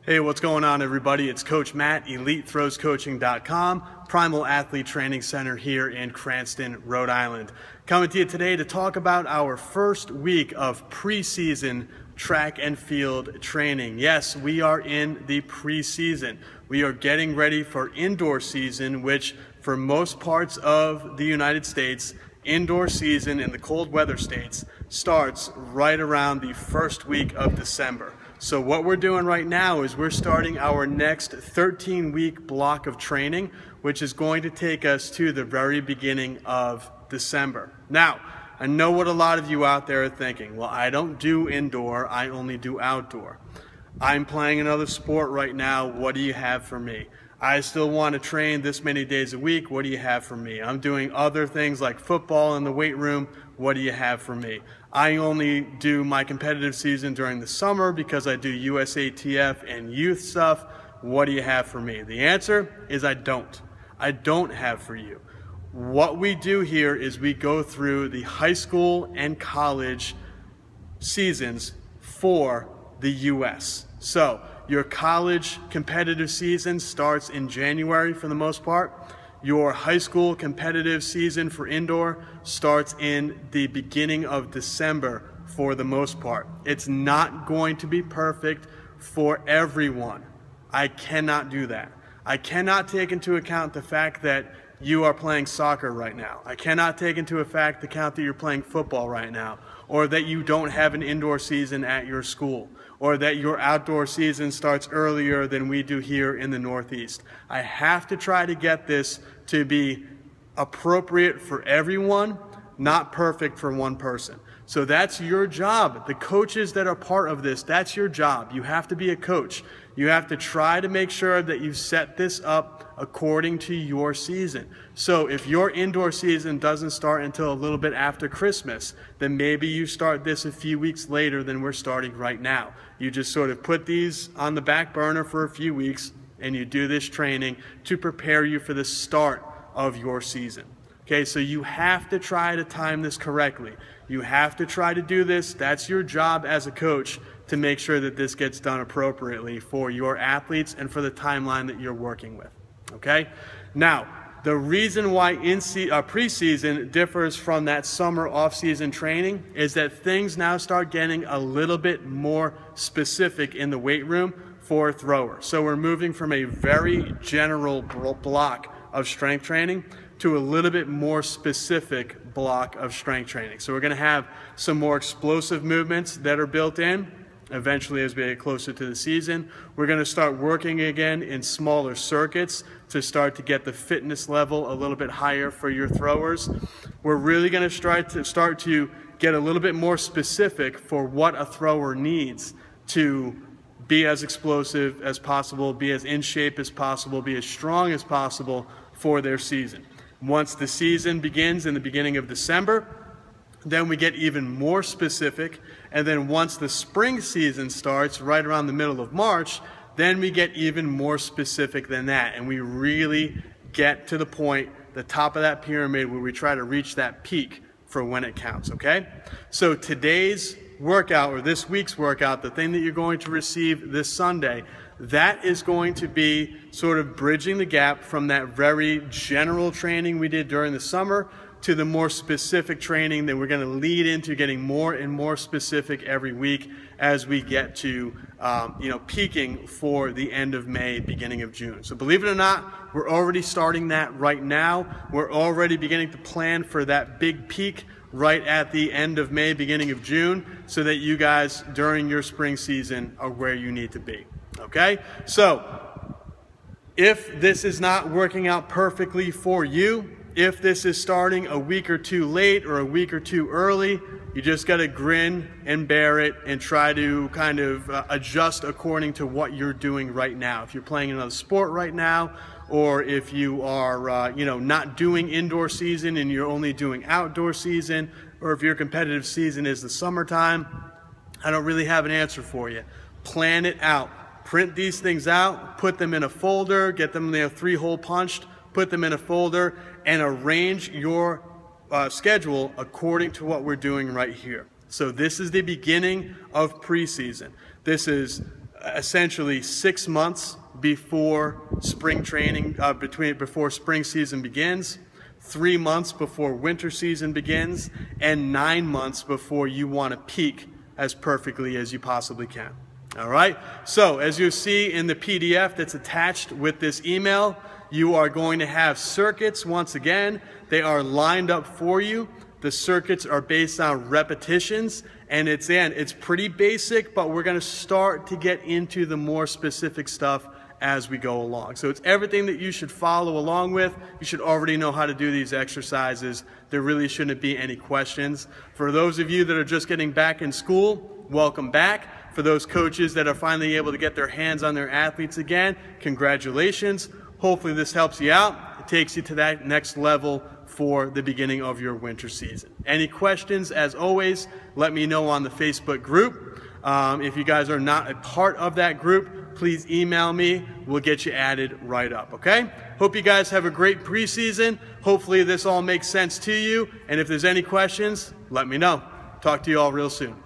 Hey, what's going on, everybody? It's Coach Matt, EliteThrowsCoaching.com, Primal Athlete Training Center here in Cranston, Rhode Island. Coming to you today to talk about our first week of preseason track and field training. Yes, we are in the preseason. We are getting ready for indoor season, which for most parts of the United States, indoor season in the cold weather states starts right around the first week of December. So what we're doing right now is we're starting our next 13-week block of training, which is going to take us to the very beginning of December. Now, I know what a lot of you out there are thinking. Well, I don't do indoor, I only do outdoor. I'm playing another sport right now. What do you have for me? I still want to train this many days a week. What do you have for me? I'm doing other things like football in the weight room. What do you have for me? I only do my competitive season during the summer because I do USATF and youth stuff. What do you have for me? The answer is I don't. I don't have for you. What we do here is we go through the high school and college seasons for the US. So your college competitive season starts in January for the most part. Your high school competitive season for indoor starts in the beginning of December for the most part. It's not going to be perfect for everyone. I cannot do that. I cannot take into account the fact that you are playing soccer right now. I cannot take into account that you're playing football right now, or that you don't have an indoor season at your school, or that your outdoor season starts earlier than we do here in the Northeast. I have to try to get this to be appropriate for everyone, not perfect for one person. So that's your job. The coaches that are part of this, that's your job. You have to be a coach. You have to try to make sure that you set this up according to your season. So if your indoor season doesn't start until a little bit after Christmas, then maybe you start this a few weeks later than we're starting right now. You just sort of put these on the back burner for a few weeks and you do this training to prepare you for the start of your season. Okay, so you have to try to time this correctly. You have to try to do this. That's your job as a coach, to make sure that this gets done appropriately for your athletes and for the timeline that you're working with. Okay? Now, the reason why preseason differs from that summer off-season training is that things now start getting a little bit more specific in the weight room for throwers. So we're moving from a very general block of strength training to a little bit more specific block of strength training. So we're going to have some more explosive movements that are built in. Eventually, as we get closer to the season, we're going to start working again in smaller circuits to start to get the fitness level a little bit higher for your throwers. We're really going to start to get a little bit more specific for what a thrower needs to be as explosive as possible, be as in shape as possible, be as strong as possible for their season. Once the season begins in the beginning of December, then we get even more specific, and then once the spring season starts right around the middle of March, then we get even more specific than that, and we really get to the point, the top of that pyramid, where we try to reach that peak for when it counts, okay? So today's workout, or this week's workout, the thing that you're going to receive this Sunday, that is going to be sort of bridging the gap from that very general training we did during the summer to the more specific training that we're going to lead into getting more and more specific every week as we get to peaking for the end of May, beginning of June. So believe it or not, we're already starting that right now. We're already beginning to plan for that big peak right at the end of May, beginning of June, so that you guys during your spring season are where you need to be. Okay? So if this is not working out perfectly for you, if this is starting a week or two late or a week or two early, you just got to grin and bear it and try to kind of adjust according to what you're doing right now. If you're playing another sport right now, or if you are not doing indoor season and you're only doing outdoor season, or if your competitive season is the summertime, I don't really have an answer for you. Plan it out. Print these things out, put them in a folder, get them 3-hole punched, put them in a folder, and arrange your schedule according to what we're doing right here. So this is the beginning of preseason. This is essentially 6 months before spring training, before spring season begins, 3 months before winter season begins, and 9 months before you want to peak as perfectly as you possibly can. All right, so as you see in the PDF that's attached with this email, you are going to have circuits. Once again, they are lined up for you. The circuits are based on repetitions, and it's pretty basic, but we're going to start to get into the more specific stuff as we go along. So it's everything that you should follow along with. You should already know how to do these exercises. There really shouldn't be any questions. For those of you that are just getting back in school, welcome back. For those coaches that are finally able to get their hands on their athletes again, congratulations. Hopefully this helps you out. It takes you to that next level for the beginning of your winter season. Any questions, as always, let me know on the Facebook group. If you guys are not a part of that group, please email me. We'll get you added right up, okay? Hope you guys have a great preseason. Hopefully this all makes sense to you. And if there's any questions, let me know. Talk to you all real soon.